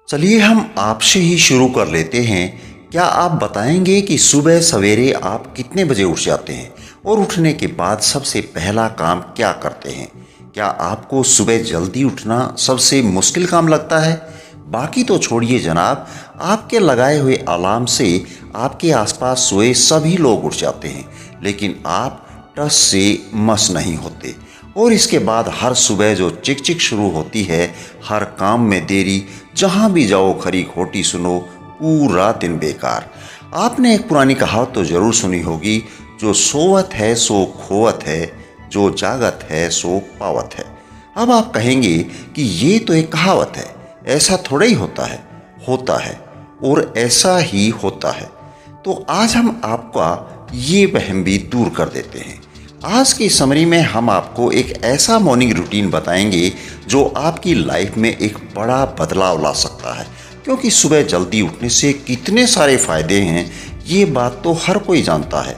चलिए हम आपसे ही शुरू कर लेते हैं। क्या आप बताएंगे कि सुबह सवेरे आप कितने बजे उठ जाते हैं और उठने के बाद सबसे पहला काम क्या करते हैं? क्या आपको सुबह जल्दी उठना सबसे मुश्किल काम लगता है? बाकी तो छोड़िए जनाब, आपके लगाए हुए अलार्म से आपके आसपास सोए सभी लोग उठ जाते हैं, लेकिन आप टस से मस नहीं होते। और इसके बाद हर सुबह जो चिक चिक शुरू होती है, हर काम में देरी, जहाँ भी जाओ खरी खोटी सुनो, पूरा दिन बेकार। आपने एक पुरानी कहावत तो ज़रूर सुनी होगी, जो सोवत है सो खोवत है, जो जागत है सो पावत है। अब आप कहेंगे कि ये तो एक कहावत है, ऐसा थोड़ा ही होता है और ऐसा ही होता है। तो आज हम आपका ये वहम भी दूर कर देते हैं। आज की समरी में हम आपको एक ऐसा मॉर्निंग रूटीन बताएंगे जो आपकी लाइफ में एक बड़ा बदलाव ला सकता है। क्योंकि सुबह जल्दी उठने से कितने सारे फायदे हैं, ये बात तो हर कोई जानता है।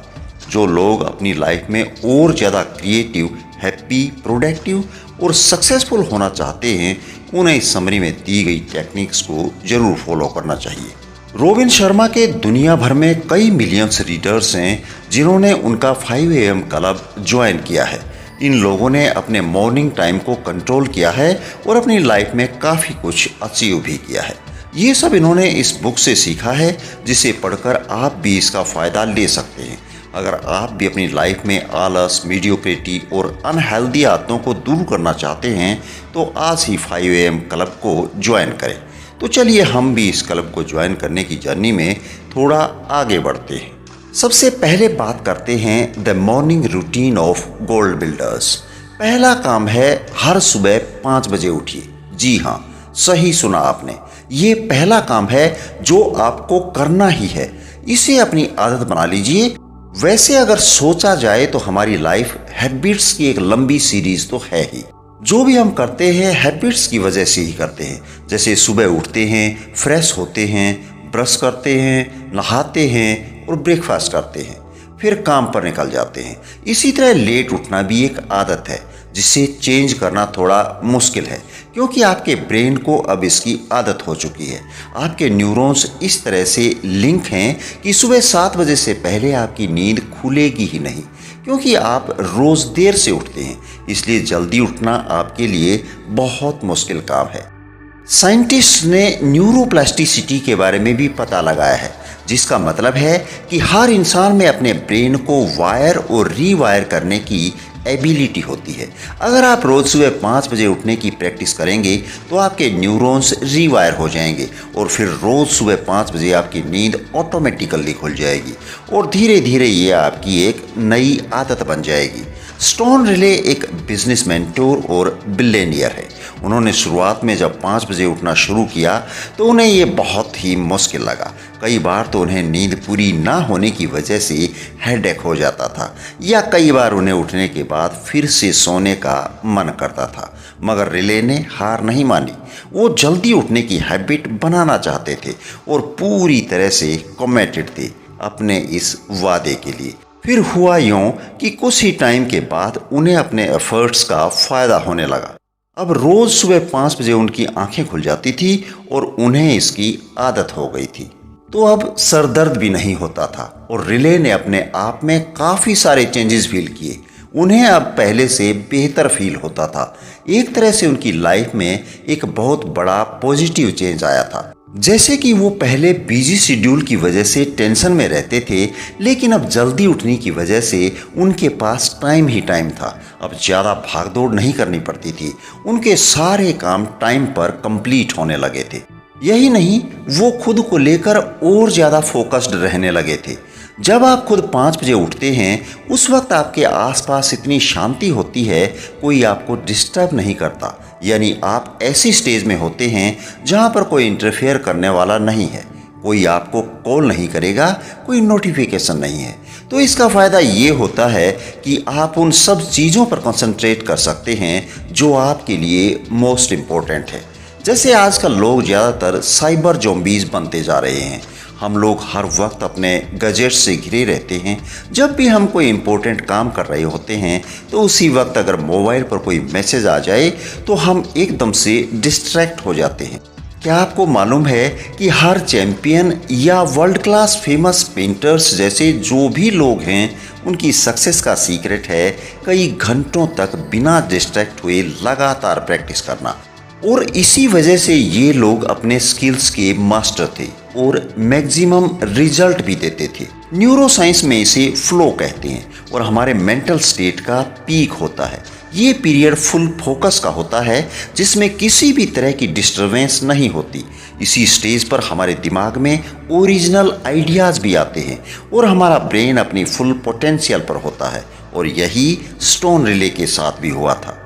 जो लोग अपनी लाइफ में और ज़्यादा क्रिएटिव, हैप्पी, प्रोडक्टिव और सक्सेसफुल होना चाहते हैं, उन्हें इस समरी में दी गई टेक्निक्स को ज़रूर फॉलो करना चाहिए। रॉबिन शर्मा के दुनिया भर में कई मिलियंस रीडर्स हैं जिन्होंने उनका 5 AM क्लब ज्वाइन किया है। इन लोगों ने अपने मॉर्निंग टाइम को कंट्रोल किया है और अपनी लाइफ में काफ़ी कुछ अचीव भी किया है। ये सब इन्होंने इस बुक से सीखा है, जिसे पढ़कर आप भी इसका फ़ायदा ले सकते हैं। अगर आप भी अपनी लाइफ में आलस, मीडियोक्रिटी और अनहेल्दी आदतों को दूर करना चाहते हैं, तो आज ही 5 AM क्लब को ज्वाइन करें। तो चलिए हम भी इस क्लब को ज्वाइन करने की जर्नी में थोड़ा आगे बढ़ते हैं। सबसे पहले बात करते हैं the morning routine of gold builders. पहला काम है, हर सुबह 5 बजे उठिए। जी हाँ, सही सुना आपने, ये पहला काम है जो आपको करना ही है। इसे अपनी आदत बना लीजिए। वैसे अगर सोचा जाए तो हमारी लाइफ हैबिट्स की एक लंबी सीरीज तो है ही। जो भी हम करते हैं हैबिट्स की वजह से ही करते हैं। जैसे सुबह उठते हैं, फ्रेश होते हैं, ब्रश करते हैं, नहाते हैं और ब्रेकफास्ट करते हैं, फिर काम पर निकल जाते हैं। इसी तरह लेट उठना भी एक आदत है, जिसे चेंज करना थोड़ा मुश्किल है, क्योंकि आपके ब्रेन को अब इसकी आदत हो चुकी है। आपके न्यूरॉन्स इस तरह से लिंक हैं कि सुबह 7 बजे से पहले आपकी नींद खुलेगी ही नहीं, क्योंकि आप रोज़ देर से उठते हैं। इसलिए जल्दी उठना आपके लिए बहुत मुश्किल काम है। साइंटिस्ट ने न्यूरोप्लास्टिसिटी के बारे में भी पता लगाया है, जिसका मतलब है कि हर इंसान में अपने ब्रेन को वायर और रीवायर करने की एबिलिटी होती है। अगर आप रोज़ सुबह 5 बजे उठने की प्रैक्टिस करेंगे तो आपके न्यूरॉन्स रीवायर हो जाएंगे और फिर रोज़ सुबह 5 बजे आपकी नींद ऑटोमेटिकली खुल जाएगी और धीरे धीरे ये आपकी एक नई आदत बन जाएगी। स्टोन रिले एक बिजनेस मेंटोर और बिलियनियर है। उन्होंने शुरुआत में जब 5 बजे उठना शुरू किया तो उन्हें ये बहुत ही मुश्किल लगा। कई बार तो उन्हें नींद पूरी ना होने की वजह से हेडेक हो जाता था, या कई बार उन्हें उठने के बाद फिर से सोने का मन करता था। मगर रिले ने हार नहीं मानी। वो जल्दी उठने की हैबिट बनाना चाहते थे और पूरी तरह से कमिटेड थे अपने इस वादे के लिए। फिर हुआ यूं कि कुछ ही टाइम के बाद उन्हें अपने एफर्ट्स का फ़ायदा होने लगा। अब रोज़ सुबह 5 बजे उनकी आंखें खुल जाती थी और उन्हें इसकी आदत हो गई थी। तो अब सरदर्द भी नहीं होता था और रिले ने अपने आप में काफ़ी सारे चेंजेस फील किए। उन्हें अब पहले से बेहतर फील होता था। एक तरह से उनकी लाइफ में एक बहुत बड़ा पॉजिटिव चेंज आया था। जैसे कि वो पहले बिजी शेड्यूल की वजह से टेंशन में रहते थे, लेकिन अब जल्दी उठने की वजह से उनके पास टाइम ही टाइम था। अब ज़्यादा भागदौड़ नहीं करनी पड़ती थी। उनके सारे काम टाइम पर कंप्लीट होने लगे थे। यही नहीं, वो खुद को लेकर और ज़्यादा फोकस्ड रहने लगे थे। जब आप खुद 5 बजे उठते हैं, उस वक्त आपके आसपास इतनी शांति होती है, कोई आपको डिस्टर्ब नहीं करता। यानी आप ऐसी स्टेज में होते हैं जहां पर कोई इंटरफेयर करने वाला नहीं है, कोई आपको कॉल नहीं करेगा, कोई नोटिफिकेशन नहीं है। तो इसका फ़ायदा ये होता है कि आप उन सब चीज़ों पर कंसंट्रेट कर सकते हैं जो आपके लिए मोस्ट इम्पोर्टेंट है। जैसे आजकल लोग ज़्यादातर साइबर ज़ॉम्बीज़ बनते जा रहे हैं। हम लोग हर वक्त अपने गैजेट्स से घिरे रहते हैं। जब भी हम कोई इम्पोर्टेंट काम कर रहे होते हैं तो उसी वक्त अगर मोबाइल पर कोई मैसेज आ जाए तो हम एकदम से डिस्ट्रैक्ट हो जाते हैं। क्या आपको मालूम है कि हर चैंपियन या वर्ल्ड क्लास फेमस पेंटर्स जैसे जो भी लोग हैं उनकी सक्सेस का सीक्रेट है कई घंटों तक बिना डिस्ट्रैक्ट हुए लगातार प्रैक्टिस करना। और इसी वजह से ये लोग अपने स्किल्स के मास्टर थे और मैक्सिमम रिजल्ट भी देते थे। न्यूरो साइंस में इसे फ्लो कहते हैं और हमारे मेंटल स्टेट का पीक होता है। ये पीरियड फुल फोकस का होता है जिसमें किसी भी तरह की डिस्टरबेंस नहीं होती। इसी स्टेज पर हमारे दिमाग में ओरिजिनल आइडियाज़ भी आते हैं और हमारा ब्रेन अपनी फुल पोटेंशियल पर होता है। और यही स्टोन रिले के साथ भी हुआ था।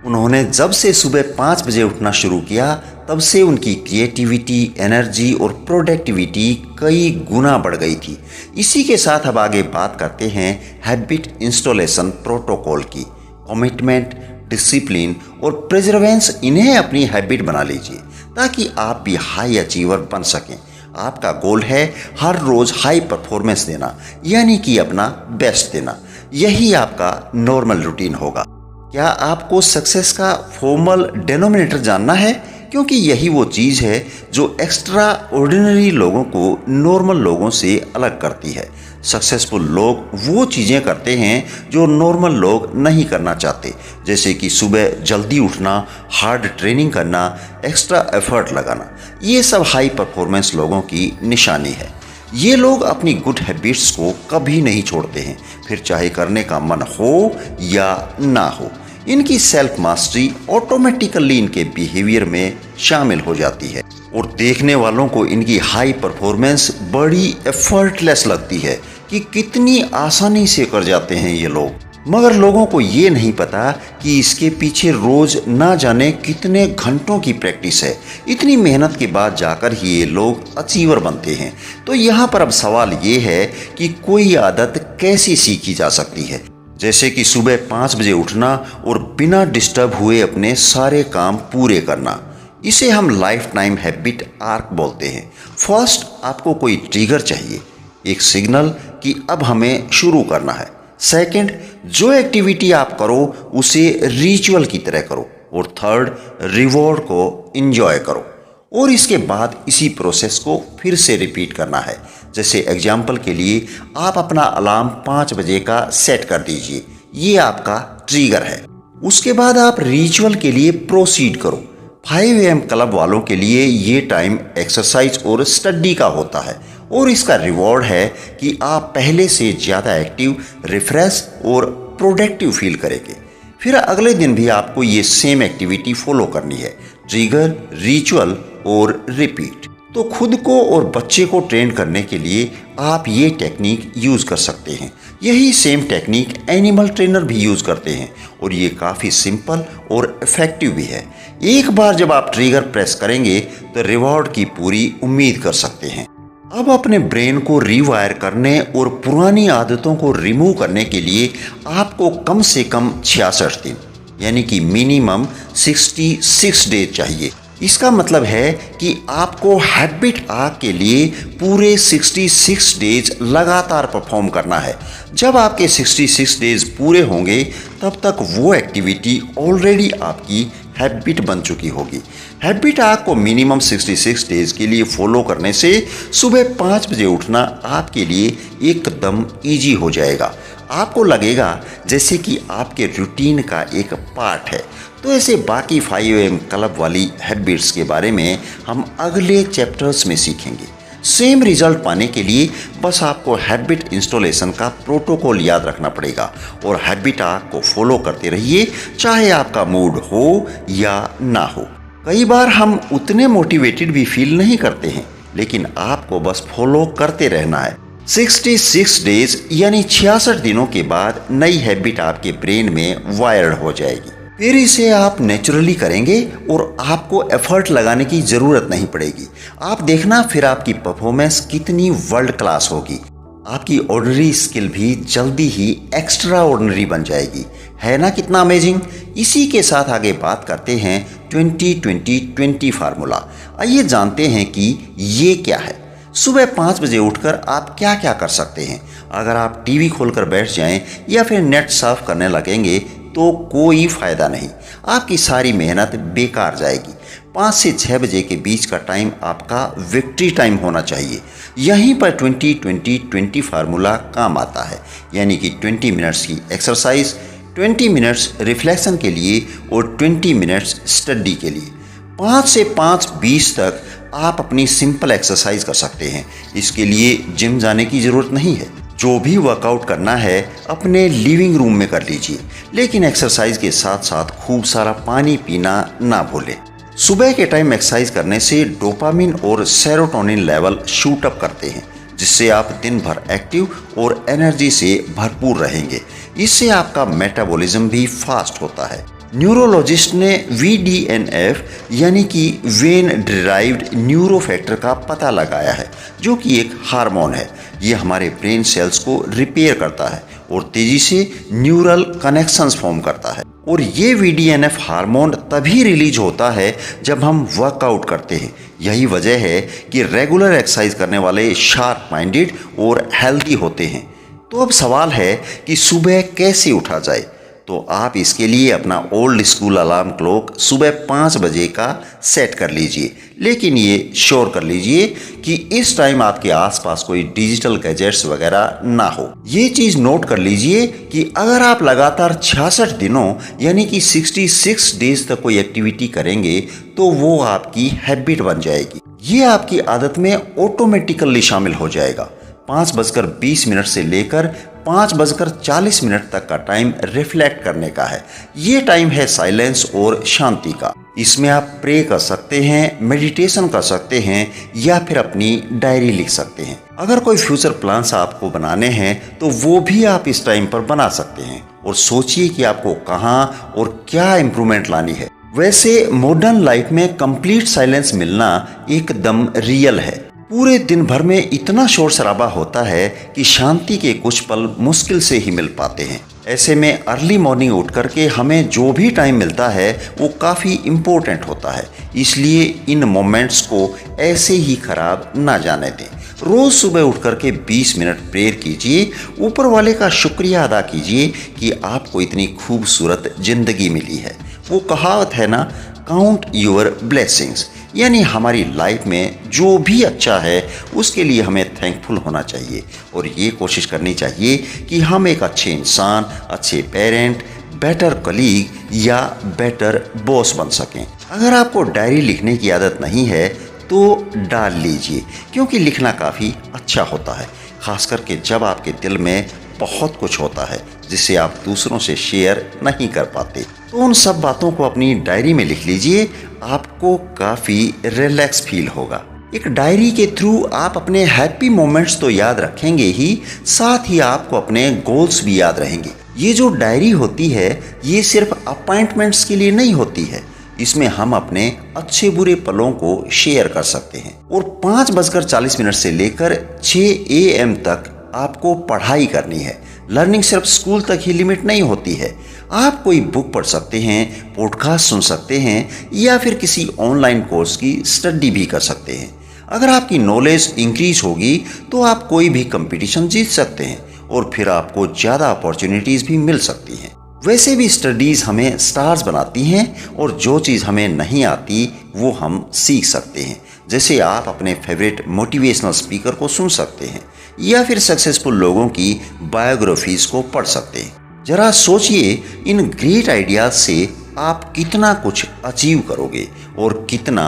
उन्होंने जब से सुबह 5 बजे उठना शुरू किया तब से उनकी क्रिएटिविटी, एनर्जी और प्रोडक्टिविटी कई गुना बढ़ गई थी। इसी के साथ अब आगे बात करते हैं हैबिट इंस्टॉलेशन प्रोटोकॉल की। कमिटमेंट, डिसिप्लिन और प्रेजर्वेंस, इन्हें अपनी हैबिट बना लीजिए ताकि आप भी हाई अचीवर बन सकें। आपका गोल है हर रोज़ हाई परफॉर्मेंस देना, यानी कि अपना बेस्ट देना। यही आपका नॉर्मल रूटीन होगा। क्या आपको सक्सेस का फॉर्मल डेनोमिनेटर जानना है? क्योंकि यही वो चीज़ है जो एक्स्ट्रा ऑर्डिनरी लोगों को नॉर्मल लोगों से अलग करती है। सक्सेसफुल लोग वो चीज़ें करते हैं जो नॉर्मल लोग नहीं करना चाहते, जैसे कि सुबह जल्दी उठना, हार्ड ट्रेनिंग करना, एक्स्ट्रा एफर्ट लगाना। ये सब हाई परफॉर्मेंस लोगों की निशानी है। ये लोग अपनी गुड हैबिट्स को कभी नहीं छोड़ते हैं, फिर चाहे करने का मन हो या ना हो। इनकी सेल्फ मास्टरी ऑटोमेटिकली इनके बिहेवियर में शामिल हो जाती है और देखने वालों को इनकी हाई परफॉर्मेंस बड़ी एफर्टलेस लगती है कि कितनी आसानी से कर जाते हैं ये लोग। मगर लोगों को ये नहीं पता कि इसके पीछे रोज ना जाने कितने घंटों की प्रैक्टिस है। इतनी मेहनत के बाद जाकर ही ये लोग अचीवर बनते हैं। तो यहाँ पर अब सवाल ये है कि कोई आदत कैसे सीखी जा सकती है, जैसे कि सुबह 5 बजे उठना और बिना डिस्टर्ब हुए अपने सारे काम पूरे करना। इसे हम लाइफ टाइम हैबिट आर्क बोलते हैं। फर्स्ट, आपको कोई ट्रिगर चाहिए, एक सिग्नल कि अब हमें शुरू करना है। सेकंड, जो एक्टिविटी आप करो उसे रिचुअल की तरह करो। और थर्ड, रिवॉर्ड को एंजॉय करो। और इसके बाद इसी प्रोसेस को फिर से रिपीट करना है। जैसे एग्जाम्पल के लिए आप अपना अलार्म 5 बजे का सेट कर दीजिए, ये आपका ट्रिगर है। उसके बाद आप रिचुअल के लिए प्रोसीड करो। 5 AM क्लब वालों के लिए ये टाइम एक्सरसाइज और स्टडी का होता है और इसका रिवॉर्ड है कि आप पहले से ज़्यादा एक्टिव, रिफ्रेश और प्रोडक्टिव फील करेंगे। फिर अगले दिन भी आपको ये सेम एक्टिविटी फॉलो करनी है, ट्रिगर, रिचुअल और रिपीट। तो खुद को और बच्चे को ट्रेन करने के लिए आप ये टेक्निक यूज़ कर सकते हैं। यही सेम टेक्निक एनिमल ट्रेनर भी यूज़ करते हैं और ये काफ़ी सिंपल और इफ़ेक्टिव भी है। एक बार जब आप ट्रिगर प्रेस करेंगे तो रिवॉर्ड की पूरी उम्मीद कर सकते हैं। अब अपने ब्रेन को रीवायर करने और पुरानी आदतों को रिमूव करने के लिए आपको कम से कम 66 दिन यानी कि मिनिमम 66 डेज चाहिए। इसका मतलब है कि आपको हैबिट आर्क के लिए पूरे 66 डेज लगातार परफॉर्म करना है। जब आपके 66 डेज पूरे होंगे तब तक वो एक्टिविटी ऑलरेडी आपकी हैबिट बन चुकी होगी। हैबिट आर्क को मिनिमम 66 डेज के लिए फॉलो करने से सुबह 5 बजे उठना आपके लिए एकदम ईजी हो जाएगा। आपको लगेगा जैसे कि आपके रूटीन का एक पार्ट है। तो ऐसे बाकी 5 AM क्लब वाली हैबिट्स के बारे में हम अगले चैप्टर्स में सीखेंगे। सेम रिजल्ट पाने के लिए बस आपको हैबिट इंस्टॉलेशन का प्रोटोकॉल याद रखना पड़ेगा और हैबिट आर्क को फॉलो करते रहिए, चाहे आपका मूड हो या ना हो। कई बार हम उतने मोटिवेटेड भी फील नहीं करते हैं, लेकिन आपको बस फॉलो करते रहना है। 66 डेज यानी 66 दिनों के बाद नई हैबिट आपके ब्रेन में वायर्ड हो जाएगी। फिर इसे आप नेचुरली करेंगे और आपको एफर्ट लगाने की ज़रूरत नहीं पड़ेगी। आप देखना फिर आपकी परफॉर्मेंस कितनी वर्ल्ड क्लास होगी। आपकी ऑर्डिनरी स्किल भी जल्दी ही एक्स्ट्रा ऑर्डिनरी बन जाएगी। है ना कितना अमेजिंग। इसी के साथ आगे बात करते हैं 20-20-20 फार्मूला। आइए जानते हैं कि ये क्या है। सुबह 5 बजे उठकर आप क्या क्या कर सकते हैं। अगर आप टीवी खोलकर बैठ जाएं या फिर नेट सर्फ करने लगेंगे तो कोई फ़ायदा नहीं, आपकी सारी मेहनत बेकार जाएगी। 5 से 6 बजे के बीच का टाइम आपका विक्ट्री टाइम होना चाहिए। यहीं पर 20-20-20 फार्मूला काम आता है, यानी कि 20 मिनट्स की एक्सरसाइज, 20 मिनट्स रिफ्लेक्शन के लिए और 20 मिनट्स स्टडी के लिए। 5 से 5:20 तक आप अपनी सिंपल एक्सरसाइज कर सकते हैं। इसके लिए जिम जाने की ज़रूरत नहीं है। जो भी वर्कआउट करना है अपने लिविंग रूम में कर लीजिए, लेकिन एक्सरसाइज के साथ साथ खूब सारा पानी पीना ना भूलें। सुबह के टाइम एक्सरसाइज करने से डोपामिन और सेरोटोनिन लेवल शूट अप करते हैं, जिससे आप दिन भर एक्टिव और एनर्जी से भरपूर रहेंगे। इससे आपका मेटाबॉलिज्म भी फास्ट होता है। न्यूरोलॉजिस्ट ने VDNF यानी कि वेन डिराइव्ड न्यूरोफैक्टर का पता लगाया है, जो कि एक हार्मोन है। ये हमारे ब्रेन सेल्स को रिपेयर करता है और तेजी से न्यूरल कनेक्शंस फॉर्म करता है। और ये VDNF हार्मोन तभी रिलीज होता है जब हम वर्कआउट करते हैं। यही वजह है कि रेगुलर एक्सरसाइज करने वाले शार्प माइंडेड और हेल्दी होते हैं। तो अब सवाल है कि सुबह कैसे उठा जाए। तो आप इसके लिए अपना ओल्ड स्कूल अलार्म क्लॉक सुबह 5 बजे का सेट कर लीजिए, लेकिन ये श्योर कर लीजिए कि इस टाइम आपके आसपास कोई डिजिटल गैजेट्स वगैरह ना हो। ये चीज़ नोट कर लीजिए कि अगर आप लगातार 66 दिनों यानी कि 66 डेज तक कोई एक्टिविटी करेंगे तो वो आपकी हैबिट बन जाएगी। ये आपकी आदत में ऑटोमेटिकली शामिल हो जाएगा। 5:20 से लेकर 5:40 तक का टाइम रिफ्लेक्ट करने का है। ये टाइम है साइलेंस और शांति का। इसमें आप प्रे कर सकते हैं, मेडिटेशन कर सकते हैं या फिर अपनी डायरी लिख सकते हैं। अगर कोई फ्यूचर प्लान्स आपको बनाने हैं तो वो भी आप इस टाइम पर बना सकते हैं और सोचिए कि आपको कहाँ और क्या इम्प्रूवमेंट लानी है। वैसे मॉडर्न लाइफ में कंप्लीट साइलेंस मिलना एकदम रियल है। पूरे दिन भर में इतना शोर शराबा होता है कि शांति के कुछ पल मुश्किल से ही मिल पाते हैं। ऐसे में अर्ली मॉर्निंग उठ करके हमें जो भी टाइम मिलता है वो काफ़ी इम्पोर्टेंट होता है। इसलिए इन मोमेंट्स को ऐसे ही खराब ना जाने दें। रोज़ सुबह उठ करके 20 मिनट प्रेयर कीजिए, ऊपर वाले का शुक्रिया अदा कीजिए कि आपको इतनी खूबसूरत ज़िंदगी मिली है। वो कहावत है ना, काउंट योर ब्लेसिंग्स, यानी हमारी लाइफ में जो भी अच्छा है उसके लिए हमें थैंकफुल होना चाहिए और ये कोशिश करनी चाहिए कि हम एक अच्छे इंसान, अच्छे पेरेंट, बेटर कलीग या बेटर बॉस बन सकें। अगर आपको डायरी लिखने की आदत नहीं है तो डाल लीजिए, क्योंकि लिखना काफ़ी अच्छा होता है, खास करके जब आपके दिल में बहुत कुछ होता है जिसे आप दूसरों से शेयर नहीं कर पाते। तो उन सब बातों को अपनी डायरी में लिख लीजिए, आपको काफ़ी रिलैक्स फील होगा। एक डायरी के थ्रू आप अपने हैप्पी मोमेंट्स तो याद रखेंगे ही, साथ ही आपको अपने गोल्स भी याद रहेंगे। ये जो डायरी होती है ये सिर्फ अपॉइंटमेंट्स के लिए नहीं होती है, इसमें हम अपने अच्छे बुरे पलों को शेयर कर सकते हैं। और 5:40 से लेकर 6 AM तक आपको पढ़ाई करनी है। लर्निंग सिर्फ स्कूल तक ही लिमिट नहीं होती है। आप कोई बुक पढ़ सकते हैं, पॉडकास्ट सुन सकते हैं या फिर किसी ऑनलाइन कोर्स की स्टडी भी कर सकते हैं। अगर आपकी नॉलेज इंक्रीज होगी तो आप कोई भी कंपटीशन जीत सकते हैं और फिर आपको ज़्यादा अपॉर्चुनिटीज़ भी मिल सकती हैं। वैसे भी स्टडीज़ हमें स्टार्स बनाती हैं और जो चीज़ हमें नहीं आती वो हम सीख सकते हैं। जैसे आप अपने फेवरेट मोटिवेशनल स्पीकर को सुन सकते हैं या फिर सक्सेसफुल लोगों की बायोग्राफीज़ को पढ़ सकते हैं। जरा सोचिए, इन ग्रेट आइडियाज से आप कितना कुछ अचीव करोगे और कितना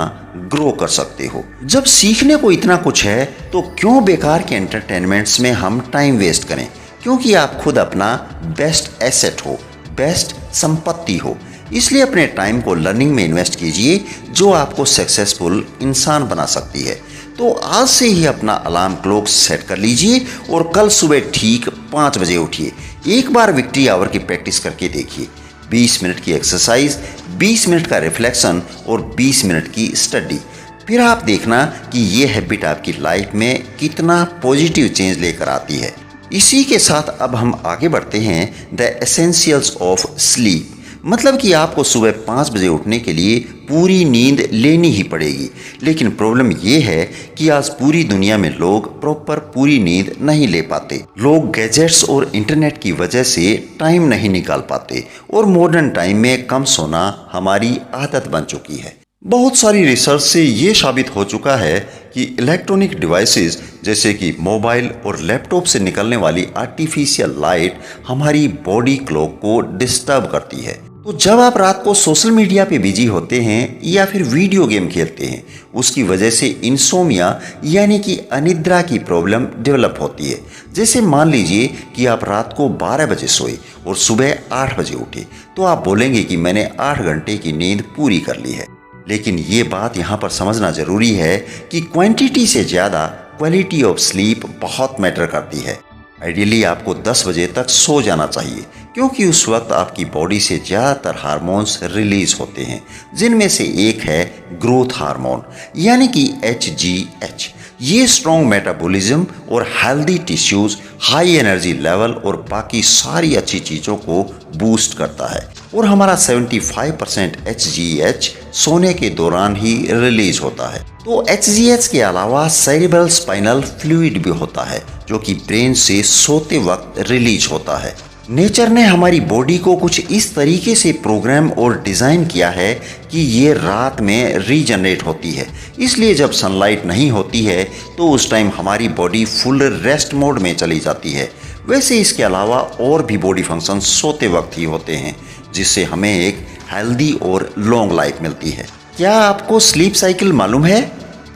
ग्रो कर सकते हो। जब सीखने को इतना कुछ है तो क्यों बेकार के एंटरटेनमेंट्स में हम टाइम वेस्ट करें, क्योंकि आप खुद अपना बेस्ट एसेट हो, बेस्ट संपत्ति हो। इसलिए अपने टाइम को लर्निंग में इन्वेस्ट कीजिए जो आपको सक्सेसफुल इंसान बना सकती है। तो आज से ही अपना अलार्म क्लॉक सेट कर लीजिए और कल सुबह ठीक 5 बजे उठिए। एक बार विक्ट्री आवर की प्रैक्टिस करके देखिए। 20 मिनट की एक्सरसाइज, 20 मिनट का रिफ्लेक्शन और 20 मिनट की स्टडी। फिर आप देखना कि ये हैबिट आपकी लाइफ में कितना पॉजिटिव चेंज लेकर आती है। इसी के साथ अब हम आगे बढ़ते हैं द एसेंशियल्स ऑफ स्लीप, मतलब कि आपको सुबह 5 बजे उठने के लिए पूरी नींद लेनी ही पड़ेगी। लेकिन प्रॉब्लम ये है कि आज पूरी दुनिया में लोग प्रॉपर पूरी नींद नहीं ले पाते। लोग गैजेट्स और इंटरनेट की वजह से टाइम नहीं निकाल पाते और मॉडर्न टाइम में कम सोना हमारी आदत बन चुकी है। बहुत सारी रिसर्च से ये साबित हो चुका है कि इलेक्ट्रॉनिक डिवाइसेस जैसे कि मोबाइल और लैपटॉप से निकलने वाली आर्टिफिशियल लाइट हमारी बॉडी क्लॉक को डिस्टर्ब करती है। तो जब आप रात को सोशल मीडिया पे बिजी होते हैं या फिर वीडियो गेम खेलते हैं, उसकी वजह से इंसोमिया यानी कि अनिद्रा की प्रॉब्लम डेवलप होती है। जैसे मान लीजिए कि आप रात को 12 बजे सोए और सुबह 8 बजे उठे, तो आप बोलेंगे कि मैंने 8 घंटे की नींद पूरी कर ली है। लेकिन ये बात यहाँ पर समझना जरूरी है कि क्वांटिटी से ज़्यादा क्वालिटी ऑफ स्लीप बहुत मैटर करती है। आइडियली आपको 10 बजे तक सो जाना चाहिए, क्योंकि उस वक्त आपकी बॉडी से ज़्यादातर हार्मोन्स रिलीज होते हैं, जिनमें से एक है ग्रोथ हार्मोन यानी कि HGH। ये स्ट्रॉन्ग मेटाबॉलिज्म और healthy tissues, high energy level और बाकी सारी अच्छी चीज़ों को बूस्ट करता है। और हमारा 75% HGH सोने के दौरान ही रिलीज होता है। तो HGH के अलावा सेरिब्रल स्पाइनल फ्लूइड भी होता है, जो कि ब्रेन से सोते वक्त रिलीज होता है। नेचर ने हमारी बॉडी को कुछ इस तरीके से प्रोग्राम और डिज़ाइन किया है कि ये रात में रीजनरेट होती है। इसलिए जब सनलाइट नहीं होती है तो उस टाइम हमारी बॉडी फुल रेस्ट मोड में चली जाती है। वैसे इसके अलावा और भी बॉडी फंक्शन सोते वक्त ही होते हैं, जिससे हमें एक हेल्दी और लॉन्ग लाइफ मिलती है। क्या आपको स्लीप साइकिल मालूम है?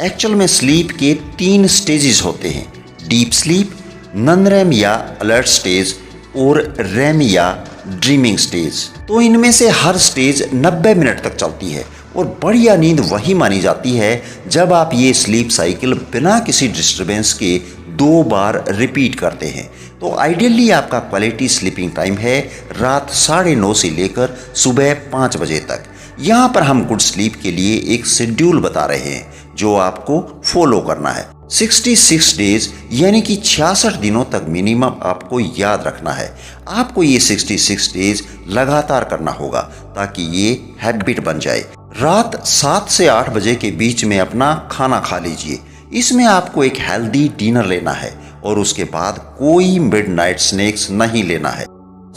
एक्चुअल में स्लीप के 3 स्टेजेस होते हैं, डीप स्लीप, नॉन रेम या अलर्ट स्टेज और रेम या ड्रीमिंग स्टेज। तो इनमें से हर स्टेज 90 मिनट तक चलती है और बढ़िया नींद वही मानी जाती है जब आप ये स्लीप साइकिल बिना किसी डिस्टरबेंस के 2 बार रिपीट करते हैं। तो आइडियली आपका क्वालिटी स्लीपिंग टाइम है रात 9:30 से लेकर सुबह 5 बजे तक। यहाँ पर हम गुड स्लीप के लिए एक शेड्यूल बता रहे हैं जो आपको फॉलो करना है। 66 डेज यानी कि 66 दिनों तक मिनिमम आपको याद रखना है। आपको ये 66 डेज लगातार करना होगा ताकि ये हैबिट बन जाए। रात 7 से 8 बजे के बीच में अपना खाना खा लीजिए। इसमें आपको एक हेल्दी डिनर लेना है और उसके बाद कोई मिडनाइट स्नैक्स नहीं लेना है।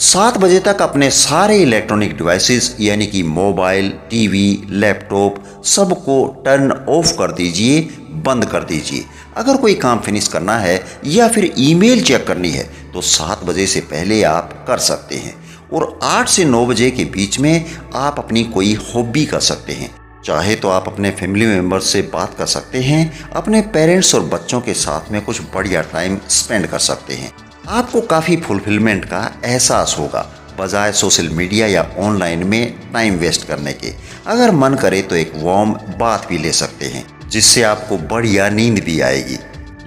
7 बजे तक अपने सारे इलेक्ट्रॉनिक डिवाइसेस यानी कि मोबाइल, टीवी, लैपटॉप सबको टर्न ऑफ कर दीजिए, बंद कर दीजिए। अगर कोई काम फिनिश करना है या फिर ईमेल चेक करनी है तो 7 बजे से पहले आप कर सकते हैं। और 8 से 9 बजे के बीच में आप अपनी कोई हॉबी कर सकते हैं। चाहे तो आप अपने फैमिली मेम्बर्स से बात कर सकते हैं, अपने पेरेंट्स और बच्चों के साथ में कुछ बढ़िया टाइम स्पेंड कर सकते हैं। आपको काफ़ी फुलफिलमेंट का एहसास होगा बजाय सोशल मीडिया या ऑनलाइन में टाइम वेस्ट करने के। अगर मन करे तो एक वार्म बाथ भी ले सकते हैं, जिससे आपको बढ़िया नींद भी आएगी।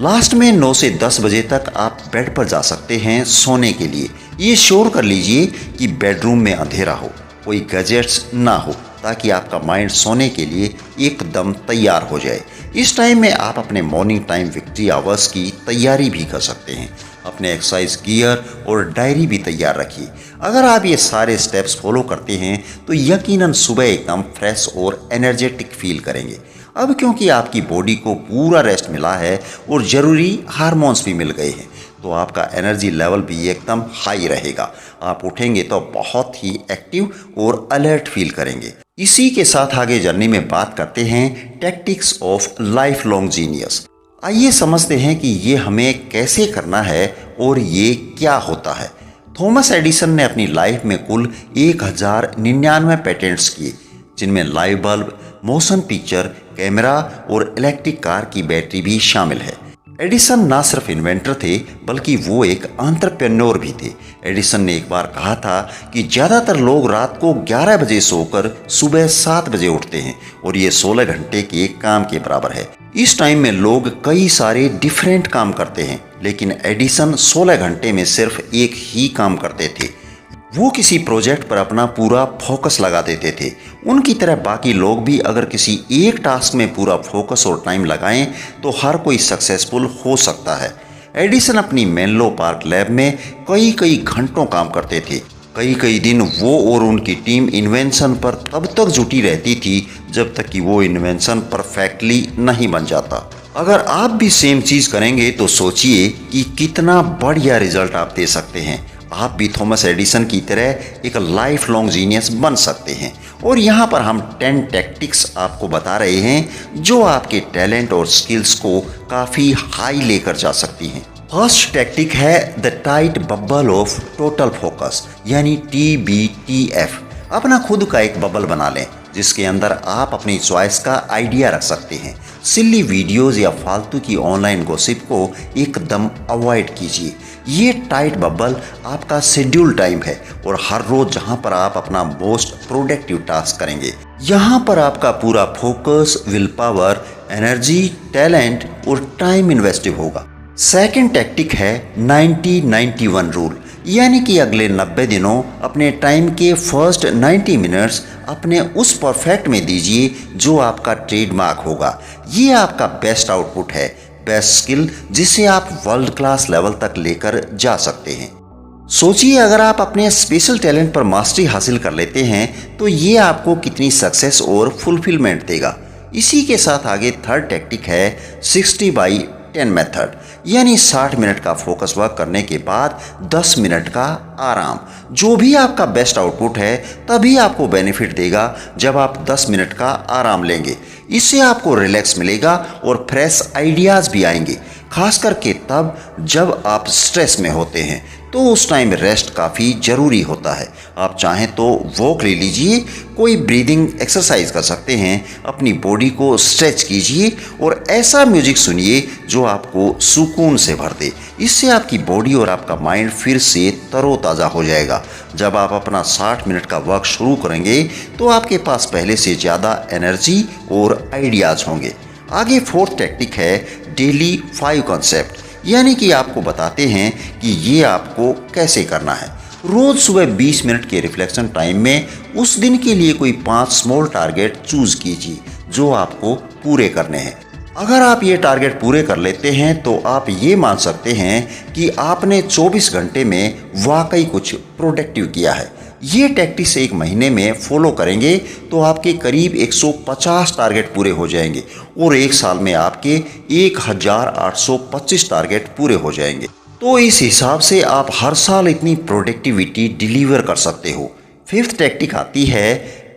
लास्ट में 9 से 10 बजे तक आप बेड पर जा सकते हैं सोने के लिए। ये श्योर कर लीजिए कि बेडरूम में अंधेरा हो, कोई गैजेट्स ना हो, ताकि आपका माइंड सोने के लिए एकदम तैयार हो जाए। इस टाइम में आप अपने मॉर्निंग टाइम विक्ट्री आवर्स की तैयारी भी कर सकते हैं। अपने एक्सरसाइज गियर और डायरी भी तैयार रखिए। अगर आप ये सारे स्टेप्स फॉलो करते हैं तो यकीनन सुबह एकदम फ्रेश और एनर्जेटिक फील करेंगे। अब क्योंकि आपकी बॉडी को पूरा रेस्ट मिला है और ज़रूरी हार्मोन्स भी मिल गए हैं, तो आपका एनर्जी लेवल भी एकदम हाई रहेगा। आप उठेंगे तो बहुत ही एक्टिव और अलर्ट फील करेंगे। इसी के साथ आगे जर्नी में बात करते हैं tactics of life long genius. आइए समझते हैं कि ये हमें कैसे करना है और ये क्या होता है। थॉमस एडिसन ने अपनी लाइफ में कुल 1099 पेटेंट्स किए, जिनमें light bulb, motion picture, camera और इलेक्ट्रिक कार की बैटरी भी शामिल है। एडिसन ना सिर्फ इन्वेंटर थे बल्कि वो एक एंटरप्रेन्योर भी थे। एडिसन ने एक बार कहा था कि ज़्यादातर लोग रात को 11 बजे सोकर सुबह 7 बजे उठते हैं और ये 16 घंटे के काम के बराबर है। इस टाइम में लोग कई सारे डिफरेंट काम करते हैं, लेकिन एडिसन 16 घंटे में सिर्फ एक ही काम करते थे। वो किसी प्रोजेक्ट पर अपना पूरा फोकस लगा देते थे। उनकी तरह बाकी लोग भी अगर किसी एक टास्क में पूरा फोकस और टाइम लगाएं तो हर कोई सक्सेसफुल हो सकता है। एडिसन अपनी मेनलो पार्क लैब में कई घंटों काम करते थे। कई दिन वो और उनकी टीम इन्वेंशन पर तब तक जुटी रहती थी जब तक कि वो इन्वेंशन परफेक्टली नहीं बन जाता। अगर आप भी सेम चीज़ करेंगे तो सोचिए कि कितना बढ़िया रिजल्ट आप दे सकते हैं। आप भी थॉमस एडिसन की तरह एक लाइफ लॉन्ग जीनियस बन सकते हैं। और यहाँ पर हम 10 टैक्टिक्स आपको बता रहे हैं जो आपके टैलेंट और स्किल्स को काफ़ी हाई लेकर जा सकती हैं। फर्स्ट टैक्टिक है the tight bubble of total focus, यानी TBTF। अपना खुद का एक बबल बना लें जिसके अंदर आप अपनी चॉइस का आइडिया रख सकते हैं। सिली वीडियोस या फालतू की ऑनलाइन गॉसिप को एकदम अवॉइड कीजिए। ये टाइट बबल आपका शेड्यूल टाइम है और हर रोज जहां पर आप अपना मोस्ट प्रोडक्टिव टास्क करेंगे, यहाँ पर आपका पूरा focus, will power, energy, talent और टाइम इन्वेस्टिव होगा। सेकंड टैक्टिक है 90-91 रूल, यानी कि अगले 90 दिनों अपने टाइम के फर्स्ट 90 मिनट्स अपने उस परफेक्ट में दीजिए जो आपका ट्रेडमार्क होगा। ये आपका बेस्ट आउटपुट है, बेस्ट स्किल जिसे आप वर्ल्ड क्लास लेवल तक लेकर जा सकते हैं। सोचिए अगर आप अपने स्पेशल टैलेंट पर मास्टरी हासिल कर लेते हैं तो ये आपको कितनी सक्सेस और फुलफिलमेंट देगा। इसी के साथ आगे थर्ड टैक्टिक है 60/10 मेथड, यानी 60 मिनट का फोकस वर्क करने के बाद 10 मिनट का आराम। जो भी आपका बेस्ट आउटपुट है तभी आपको बेनिफिट देगा जब आप 10 मिनट का आराम लेंगे। इससे आपको रिलैक्स मिलेगा और फ्रेश आइडियाज़ भी आएंगे, खास करके तब जब आप स्ट्रेस में होते हैं तो उस टाइम रेस्ट काफ़ी ज़रूरी होता है। आप चाहें तो वॉक ले लीजिए, कोई ब्रीदिंग एक्सरसाइज कर सकते हैं, अपनी बॉडी को स्ट्रेच कीजिए और ऐसा म्यूजिक सुनिए जो आपको सुकून से भर दे। इससे आपकी बॉडी और आपका माइंड फिर से तरोताज़ा हो जाएगा। जब आप अपना 60 मिनट का वर्क शुरू करेंगे तो आपके पास पहले से ज़्यादा एनर्जी और आइडियाज़ होंगे। आगे फोर्थ टैक्टिक है डेली 5 कॉन्सेप्ट, यानी कि आपको बताते हैं कि ये आपको कैसे करना है। रोज़ सुबह 20 मिनट के रिफ्लेक्शन टाइम में उस दिन के लिए कोई 5 स्मॉल टारगेट चूज कीजिए जो आपको पूरे करने हैं। अगर आप ये टारगेट पूरे कर लेते हैं तो आप ये मान सकते हैं कि आपने 24 घंटे में वाकई कुछ प्रोडक्टिव किया है। ये टैक्टिक्स एक महीने में फॉलो करेंगे तो आपके करीब 150 टारगेट पूरे हो जाएंगे और एक साल में आपके 1825 टारगेट पूरे हो जाएंगे। तो इस हिसाब से आप हर साल इतनी प्रोडक्टिविटी डिलीवर कर सकते हो। फिफ्थ टैक्टिक आती है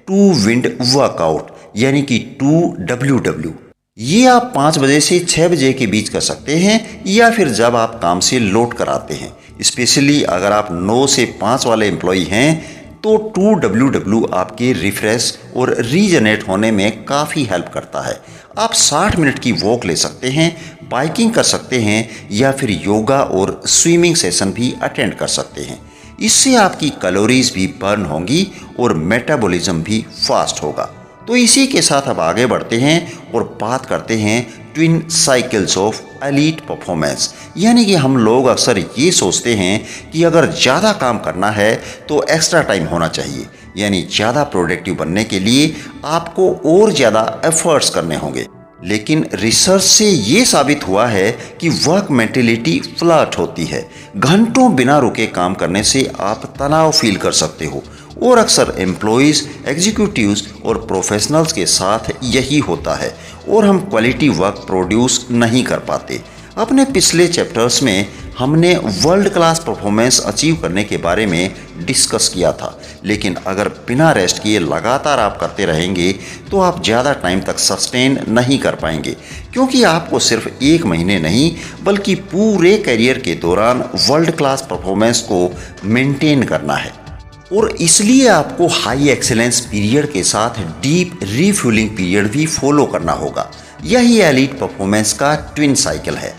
2 विंड वर्कआउट, यानी कि 2WW। ये आप 5 बजे से 6 बजे के बीच कर सकते हैं या फिर जब आप काम से लौट कर आते हैं। स्पेशली अगर आप 9 से 5 वाले एम्प्लॉई हैं तो 2WW आपके रिफ्रेश और रीजनरेट होने में काफ़ी हेल्प करता है। आप 60 मिनट की वॉक ले सकते हैं, बाइकिंग कर सकते हैं या फिर योगा और स्विमिंग सेशन भी अटेंड कर सकते हैं। इससे आपकी कैलोरीज भी बर्न होंगी और मेटाबॉलिज्म भी फास्ट होगा। तो इसी के साथ अब आगे बढ़ते हैं और बात करते हैं twin cycles of elite performance, यानी कि हम लोग अक्सर ये सोचते हैं कि अगर ज़्यादा काम करना है तो एक्स्ट्रा टाइम होना चाहिए, यानी ज़्यादा प्रोडक्टिव बनने के लिए आपको और ज़्यादा एफर्ट्स करने होंगे। लेकिन रिसर्च से ये साबित हुआ है कि वर्क मेंटेलिटी फ्लैट होती है। घंटों बिना रुके काम करने से आप तनाव फील कर सकते हो और अक्सर एम्प्लॉयज़, एग्जीक्यूटिव्स और प्रोफेशनल्स के साथ यही होता है और हम क्वालिटी वर्क प्रोड्यूस नहीं कर पाते। अपने पिछले चैप्टर्स में हमने वर्ल्ड क्लास परफॉर्मेंस अचीव करने के बारे में डिस्कस किया था, लेकिन अगर बिना रेस्ट किए लगातार आप करते रहेंगे तो आप ज़्यादा टाइम तक सस्टेन नहीं कर पाएंगे, क्योंकि आपको सिर्फ 1 महीने नहीं बल्कि पूरे करियर के दौरान वर्ल्ड क्लास परफॉर्मेंस को मेंटेन करना है। और इसलिए आपको हाई एक्सेलेंस पीरियड के साथ डीप रीफ्यूलिंग पीरियड भी फॉलो करना होगा। यही एलीट परफॉर्मेंस का ट्विन साइकिल है।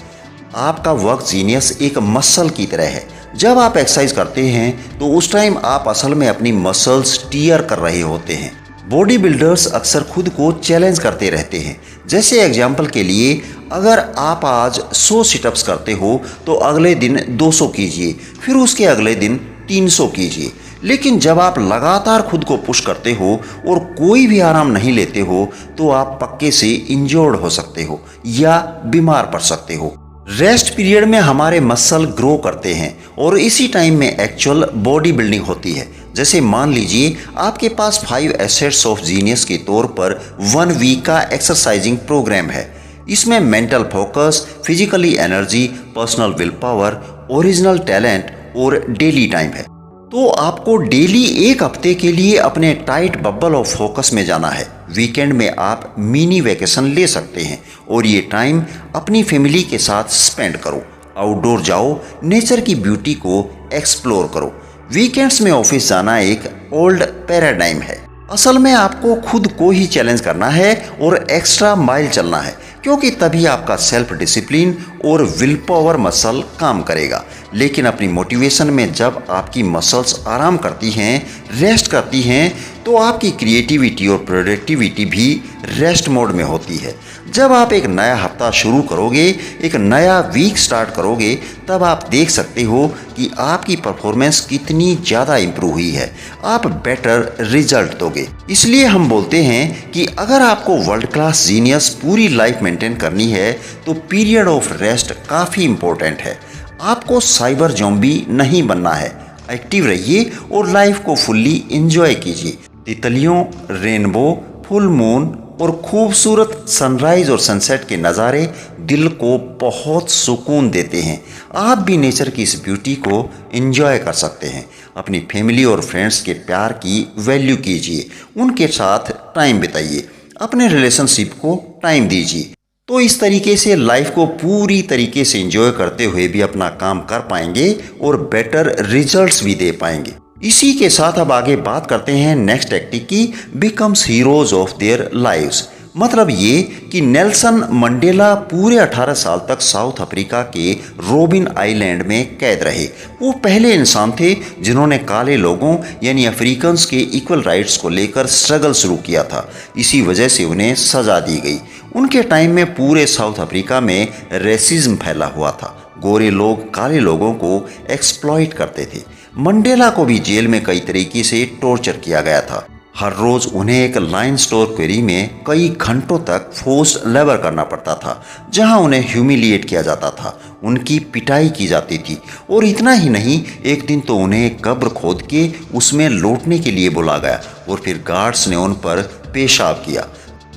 आपका वर्क जीनियस एक मसल की तरह है। जब आप एक्सरसाइज करते हैं तो उस टाइम आप असल में अपनी मसल्स टीयर कर रहे होते हैं। बॉडी बिल्डर्स अक्सर खुद को चैलेंज करते रहते हैं। जैसे एग्जाम्पल के लिए, अगर आप आज 100 सिटअप्स करते हो तो अगले दिन 200 कीजिए, फिर उसके अगले दिन 300 कीजिए। लेकिन जब आप लगातार खुद को पुश करते हो और कोई भी आराम नहीं लेते हो तो आप पक्के से इंजर्ड हो सकते हो या बीमार पड़ सकते हो। रेस्ट पीरियड में हमारे मसल ग्रो करते हैं और इसी टाइम में एक्चुअल बॉडी बिल्डिंग होती है। जैसे मान लीजिए आपके पास 5 एसेट्स ऑफ जीनियस के तौर पर 1 वीक का एक्सरसाइजिंग प्रोग्राम है। इसमें mental focus, physically energy, personal will power, original talent और डेली टाइम है। तो आपको डेली एक हफ्ते के लिए अपने टाइट बबल ऑफ फोकस में जाना है। वीकेंड में आप मिनी वैकेशन ले सकते हैं और ये टाइम अपनी फैमिली के साथ स्पेंड करो। आउटडोर जाओ, नेचर की ब्यूटी को एक्सप्लोर करो। वीकेंड्स में ऑफिस जाना एक ओल्ड पैराडाइम है। असल में आपको खुद को ही चैलेंज करना है और एक्स्ट्रा माइल चलना है, क्योंकि तभी आपका सेल्फ डिसिप्लिन और विल पावर मसल काम करेगा। लेकिन अपनी मोटिवेशन में जब आपकी मसल्स आराम करती हैं, रेस्ट करती हैं, तो आपकी क्रिएटिविटी और प्रोडक्टिविटी भी रेस्ट मोड में होती है। जब आप एक नया हफ्ता शुरू करोगे, एक नया वीक स्टार्ट करोगे, तब आप देख सकते हो कि आपकी परफॉर्मेंस कितनी ज़्यादा इम्प्रूव हुई है। आप बेटर रिजल्ट दोगे। इसलिए हम बोलते हैं कि अगर आपको वर्ल्ड क्लास जीनियस पूरी लाइफ मेंटेन करनी है तो पीरियड ऑफ रेस्ट काफ़ी इम्पोर्टेंट है। आपको साइबर ज़ॉम्बी नहीं बनना है। एक्टिव रहिए और लाइफ को फुल्ली एंजॉय कीजिए। तितलियों, रेनबो, फुल मून और खूबसूरत सनराइज और सनसेट के नज़ारे दिल को बहुत सुकून देते हैं। आप भी नेचर की इस ब्यूटी को एंजॉय कर सकते हैं। अपनी फैमिली और फ्रेंड्स के प्यार की वैल्यू कीजिए, उनके साथ टाइम बिताइए, अपने रिलेशनशिप को टाइम दीजिए। तो इस तरीके से लाइफ को पूरी तरीके से एंजॉय करते हुए भी अपना काम कर पाएंगे और बेटर रिजल्ट्स भी दे पाएंगे। इसी के साथ अब आगे बात करते हैं नेक्स्ट टैक्टिक की, becomes heroes of their lives. मतलब ये कि नेल्सन मंडेला पूरे 18 साल तक साउथ अफ्रीका के रोबिन आइलैंड में कैद रहे। वो पहले इंसान थे जिन्होंने काले लोगों यानी अफ्रीकन्स के इक्वल राइट्स को लेकर स्ट्रगल शुरू किया था। इसी वजह से उन्हें सजा दी गई। उनके टाइम में पूरे साउथ अफ्रीका में रेसिज्म फैला हुआ था। गोरे लोग काले लोगों को एक्सप्लॉइट करते थे। मंडेला को भी जेल में कई तरीके से टॉर्चर किया गया था। हर रोज उन्हें एक लाइन स्टोर क्वेरी में कई घंटों तक फोर्स्ड लेबर करना पड़ता था, जहां उन्हें ह्यूमिलिएट किया जाता था, उनकी पिटाई की जाती थी। और इतना ही नहीं, एक दिन तो उन्हें एक कब्र खोद के उसमें लौटने के लिए बुला गया और फिर गार्ड्स ने उन पर पेशाब किया।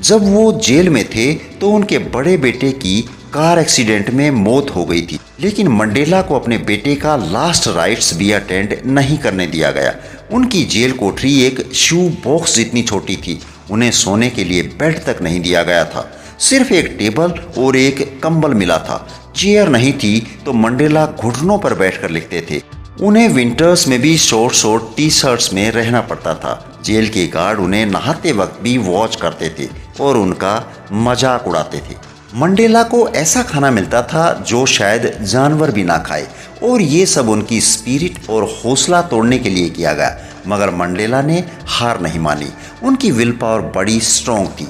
जब वो जेल में थे तो उनके बड़े बेटे की कार एक्सीडेंट में मौत हो गई थी, लेकिन मंडेला को अपने बेटे का लास्ट राइट्स भी अटेंड नहीं करने दिया गया। उनकी जेल कोठरी एक शू बॉक्स जितनी छोटी थी। उन्हें सोने के लिए बेड तक नहीं दिया गया था। सिर्फ एक टेबल और एक कंबल मिला था। चेयर नहीं थी तो मंडेला घुटनों पर बैठकर लिखते थे। उन्हें विंटर्स में भी शॉर्ट टी शर्ट्स में रहना पड़ता था। जेल के गार्ड उन्हें नहाते वक्त भी वॉच करते थे और उनका मजाक उड़ाते थे। मंडेला को ऐसा खाना मिलता था जो शायद जानवर भी ना खाए, और ये सब उनकी स्पिरिट और हौसला तोड़ने के लिए किया गया। मगर मंडेला ने हार नहीं मानी। उनकी विल पावर बड़ी स्ट्रॉन्ग थी।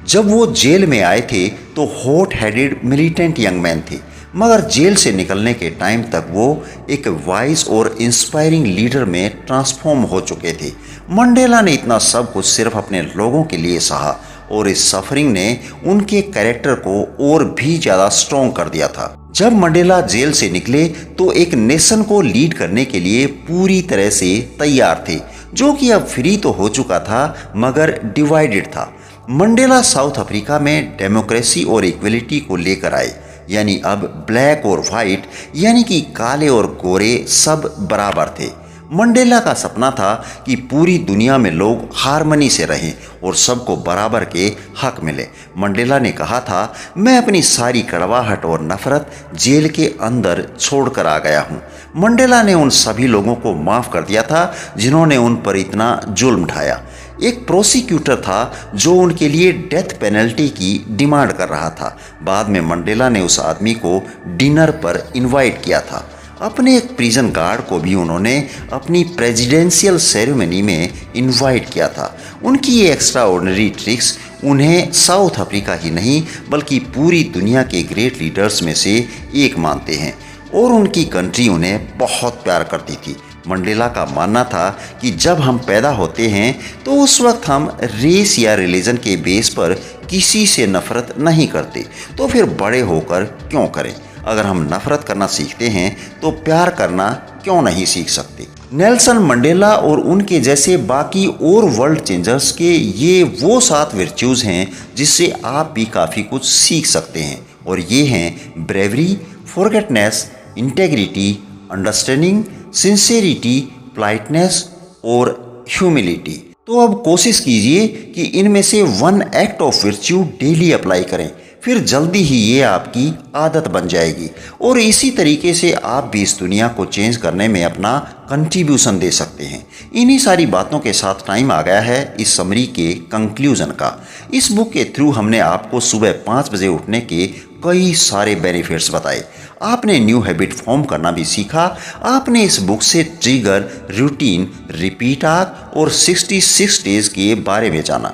जब वो जेल में आए थे तो hot headed militant young man थे, मगर जेल से निकलने के टाइम तक वो एक वाइज और इंस्पायरिंग लीडर में ट्रांसफॉर्म हो चुके थे। मंडेला ने इतना सब कुछ सिर्फ अपने लोगों के लिए सहा, और इस सफरिंग ने उनके कैरेक्टर को और भी ज़्यादा स्ट्रॉन्ग कर दिया था। जब मंडेला जेल से निकले तो एक नेशन को लीड करने के लिए पूरी तरह से तैयार थे, जो कि अब फ्री तो हो चुका था मगर डिवाइडेड था। मंडेला साउथ अफ्रीका में डेमोक्रेसी और इक्वलिटी को लेकर आए, यानी अब ब्लैक और वाइट यानी कि काले और गोरे सब बराबर थे। मंडेला का सपना था कि पूरी दुनिया में लोग हार्मनी से रहें और सबको बराबर के हक मिले। मंडेला ने कहा था, मैं अपनी सारी कड़वाहट और नफरत जेल के अंदर छोड़कर आ गया हूँ। मंडेला ने उन सभी लोगों को माफ़ कर दिया था जिन्होंने उन पर इतना जुल्म ढाया। एक प्रोसिक्यूटर था जो उनके लिए डेथ पेनल्टी की डिमांड कर रहा था। बाद में मंडेला ने उस आदमी को डिनर पर इनवाइट किया था। अपने एक प्रिजन गार्ड को भी उन्होंने अपनी प्रेसिडेंशियल सेरेमनी में इनवाइट किया था। उनकी ये एक्स्ट्रा ऑर्डिनरी ट्रिक्स उन्हें साउथ अफ्रीका ही नहीं बल्कि पूरी दुनिया के ग्रेट लीडर्स में से एक मानते हैं, और उनकी कंट्री उन्हें बहुत प्यार करती थी। मंडेला का मानना था कि जब हम पैदा होते हैं तो उस वक्त हम रेस या रिलीजन के बेस पर किसी से नफरत नहीं करते, तो फिर बड़े होकर क्यों करें? अगर हम नफरत करना सीखते हैं तो प्यार करना क्यों नहीं सीख सकते? नेल्सन मंडेला और उनके जैसे बाकी और वर्ल्ड चेंजर्स के ये वो 7 वर्च्यूज़ हैं जिससे आप भी काफ़ी कुछ सीख सकते हैं, और ये हैं bravery, forgiveness, integrity, understanding, sincerity, politeness और ह्यूमिलिटी। तो अब कोशिश कीजिए कि इनमें से one act of virtue daily apply करें, फिर जल्दी ही ये आपकी आदत बन जाएगी और इसी तरीके से आप भी इस दुनिया को चेंज करने में अपना कंट्रीब्यूशन दे सकते हैं। इन्हीं सारी बातों के साथ टाइम आ गया है इस समरी के कंक्लूजन का। इस बुक के थ्रू हमने आपको सुबह 5 बजे उठने के कई सारे बेनिफिट्स बताए। आपने न्यू हैबिट फॉर्म करना भी सीखा। आपने इस बुक से ट्रिगर, रूटीन, रिपीट आर्क और 66 डेज के बारे में जाना।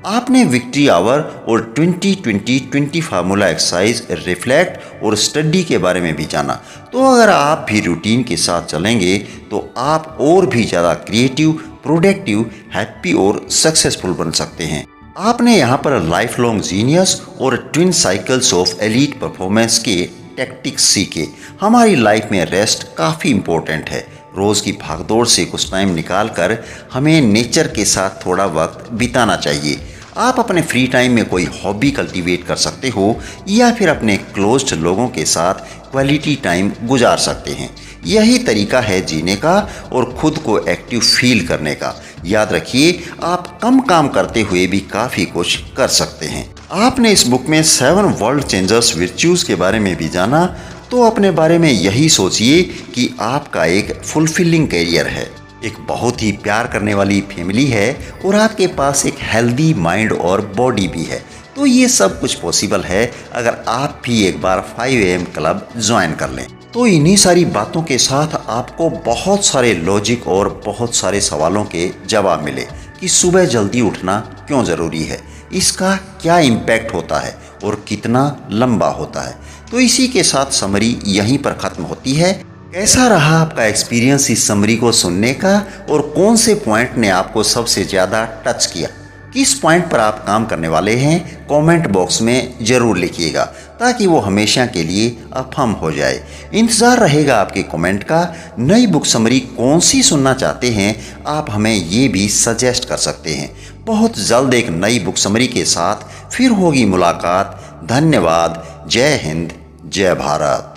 आपने विक्ट्री आवर और 20-20-20 फार्मूला एक्सरसाइज, रिफ्लेक्ट और स्टडी के बारे में भी जाना। तो अगर आप भी रूटीन के साथ चलेंगे तो आप और भी ज़्यादा क्रिएटिव, प्रोडक्टिव, हैप्पी और सक्सेसफुल बन सकते हैं। आपने यहाँ पर लाइफ लॉन्ग जीनियस और twin cycles of elite performance के टैक्टिक्स सीखे। हमारी लाइफ में रेस्ट काफ़ी इम्पोर्टेंट है। रोज़ की भागदौड़ से कुछ टाइम निकाल कर हमें नेचर के साथ थोड़ा वक्त बिताना चाहिए। आप अपने फ्री टाइम में कोई हॉबी कल्टीवेट कर सकते हो या फिर अपने क्लोज्ड लोगों के साथ क्वालिटी टाइम गुजार सकते हैं। यही तरीका है जीने का और खुद को एक्टिव फील करने का। याद रखिए, आप कम काम करते हुए भी काफ़ी कुछ कर सकते हैं। आपने इस बुक में 7 वर्ल्ड चेंजर्स वर्च्यूज़ के बारे में भी जाना। तो अपने बारे में यही सोचिए कि आपका एक फुलफिलिंग करियर है, एक बहुत ही प्यार करने वाली फैमिली है और आपके पास एक हेल्दी माइंड और बॉडी भी है। तो ये सब कुछ पॉसिबल है अगर आप भी एक बार 5 AM क्लब ज्वाइन कर लें। तो इन्हीं सारी बातों के साथ आपको बहुत सारे लॉजिक और बहुत सारे सवालों के जवाब मिले कि सुबह जल्दी उठना क्यों ज़रूरी है, इसका क्या इम्पैक्ट होता है और कितना लंबा होता है। तो इसी के साथ समरी यहीं पर ख़त्म होती है। कैसा रहा आपका एक्सपीरियंस इस समरी को सुनने का और कौन से पॉइंट ने आपको सबसे ज़्यादा टच किया, किस पॉइंट पर आप काम करने वाले हैं, कमेंट बॉक्स में ज़रूर लिखिएगा ताकि वो हमेशा के लिए अफर्म हो जाए। इंतज़ार रहेगा आपके कमेंट का। नई बुक समरी कौन सी सुनना चाहते हैं आप हमें ये भी सजेस्ट कर सकते हैं। बहुत जल्द एक नई बुक समरी के साथ फिर होगी मुलाकात। धन्यवाद। जय हिंद, जय भारत।